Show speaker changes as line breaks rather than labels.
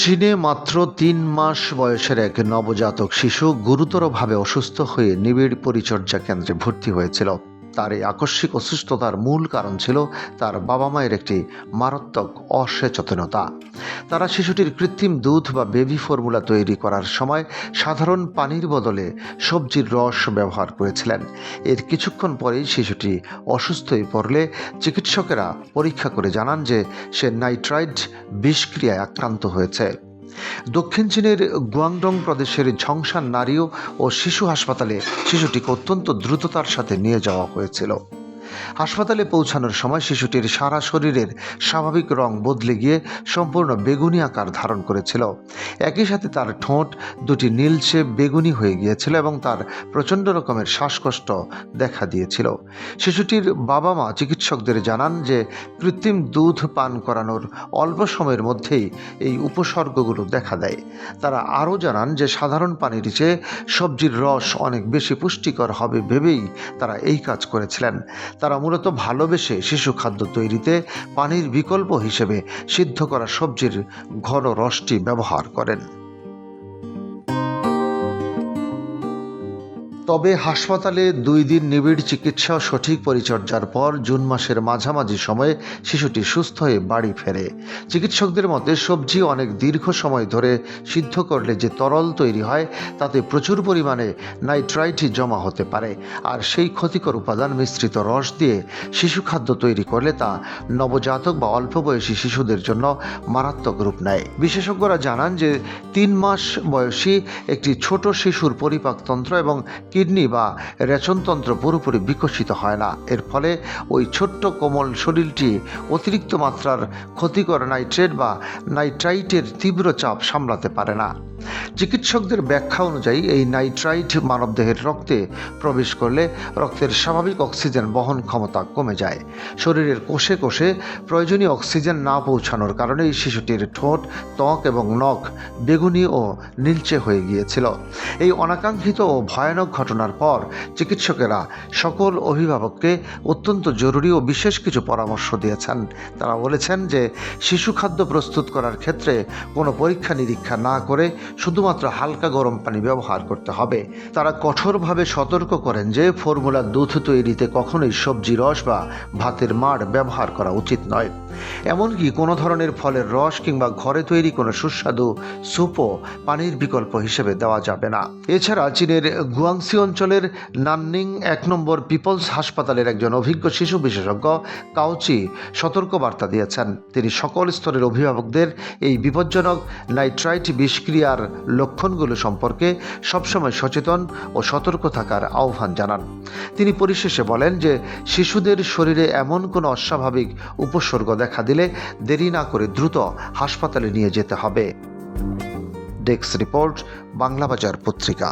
চীনে মাত্র ৩ মাস বয়সের এক নবজাতক শিশু গুরুতরভাবে অসুস্থ হয়ে নিবিড় পরিচর্যা কেন্দ্রে ভর্তি হয়েছিল। তার এই আকস্মিক অসুস্থতার মূল কারণ ছিল তার বাবা মায়ের একটি মারাত্মক অসচেতনতা। তারা শিশুটির কৃত্রিম দুধ বা বেবি ফর্মুলা তৈরি করার সময় সাধারণ পানির বদলে সবজির রস ব্যবহার করেছিলেন। এর কিছুক্ষণ পরেই শিশুটি অসুস্থ হয়ে পড়লে চিকিৎসকেরা পরীক্ষা করে জানান যে সে নাইট্রাইট বিষক্রিয়ায় আক্রান্ত হয়েছে। দক্ষিণ চীনের গুয়াংডং প্রদেশের ঝংশান নারী ও শিশু হাসপাতালে শিশুটিকে অত্যন্ত দ্রুততার সাথে নিয়ে যাওয়া হয়েছিল। হাসপাতালে পৌঁছানোর সময় শিশুটির সারা শরীরের স্বাভাবিক রং বদলে গিয়ে সম্পূর্ণ বেগুনি আকার ধারণ করেছিল। একই সাথে তার ঠোঁট দুটি নীলচে বেগুনি হয়ে গিয়েছিল এবং তার প্রচণ্ড রকমের শ্বাসকষ্ট দেখা দিয়েছিল। শিশুটির বাবা মা চিকিৎসকদের জানান যে কৃত্রিম দুধ পান করানোর অল্প সময়ের মধ্যেই এই উপসর্গগুলো দেখা দেয়। তারা আরও জানান যে সাধারণ পানির চেয়ে সবজির রস অনেক বেশি পুষ্টিকর হবে ভেবেই তারা এই কাজ করেছিলেন। তারা মূলত ভালোবেসে শিশু খাদ্য তৈরিতে পানির বিকল্প হিসেবে সিদ্ধ করা সবজির ঘন রসটি ব্যবহার করেন। তবে হাসপাতালে 2 দিন নিবিড় চিকিৎসা ও সঠিক পরিচর্যার পর জুন মাসের মাঝামাঝি সময়ে শিশুটি সুস্থ হয়ে বাড়ি ফেরে। চিকিৎসকদের মতে সবজি অনেক দীর্ঘ সময় ধরে সিদ্ধ করলে যে তরল তৈরি হয় তাতে প্রচুর পরিমাণে নাইট্রাইট জমা হতে পারে, আর সেই ক্ষতিকর উপাদান মিশ্রিত রস দিয়ে শিশু খাদ্য তৈরি করলে তা নবজাতক বা অল্প বয়সী শিশুদের জন্য মারাত্মক রূপ নেয়। বিশেষজ্ঞরা জানান যে 3 মাস বয়সী একটি ছোট শিশুর পরিপাকতন্ত্র এবং কিডনি বা রেচনতন্ত্র পুরোপুরি বিকশিত হয় না। এর ফলে ওই ছোট্ট কোমল শরীরটি অতিরিক্ত মাত্রার ক্ষতিকর নাইট্রেট বা নাইট্রাইটের তীব্র চাপ সামলাতে পারে না। চিকিৎসকদের ব্যাখ্যা অনুযায়ী এই নাইট্রাইট মানবদেহের রক্তে প্রবেশ করলে রক্তের স্বাভাবিক অক্সিজেন বহন ক্ষমতা কমে যায়। শরীরের কোষে কোষে প্রয়োজনীয় অক্সিজেন না পৌঁছানোর কারণে এই শিশুটির ঠোঁট, ত্বক এবং নখ বেগুনি ও নীলচে হয়ে গিয়েছিল। এই অনাকাঙ্ক্ষিত ও ভয়ানক ঘটনার পর চিকিৎসকেরা সকল অভিভাবককে অত্যন্ত জরুরি ও বিশেষ কিছু পরামর্শ দিয়েছেন। তারা বলেছেন যে শিশু খাদ্য প্রস্তুত করার ক্ষেত্রে কোনো পরীক্ষা নিরীক্ষা না করে শুধুমাত্র হালকা গরম পানি ব্যবহার করতে হবে। তারা কঠোরভাবে সতর্ক করেন যে ফর্মুলার দুধ তৈরিতে কখনোই সবজি রস বা ভাতের মাড় ব্যবহার করা উচিত নয়। এমনকি কোনো ধরনের ফলের রস কিংবা ঘরে তৈরি কোনো সুস্বাদু স্যুপও পানির বিকল্প হিসেবে দেওয়া যাবে না। এছাড়া চীনের গুয়াংসি অঞ্চলের নাননিং 1 নম্বর পিপলস হাসপাতালের একজন অভিজ্ঞ শিশু বিশেষজ্ঞ কাউচি সতর্কবার্তা দিয়েছেন। তিনি সকল স্তরের অভিভাবকদের এই বিপজ্জনক নাইট্রাইট বিষক্রিয়ার লক্ষণগুলো সম্পর্কে সবসময় সচেতন ও সতর্ক থাকার আহ্বান জানান। তিনি পরিশেষে বলেন যে শিশুদের শরীরে এমন কোনো অস্বাভাবিক উপসর্গ দেখা দিলে দেরি না করে দ্রুত হাসপাতালে নিয়ে যেতে হবে। ডেস্ক রিপোর্ট, বাংলাবাজার পত্রিকা।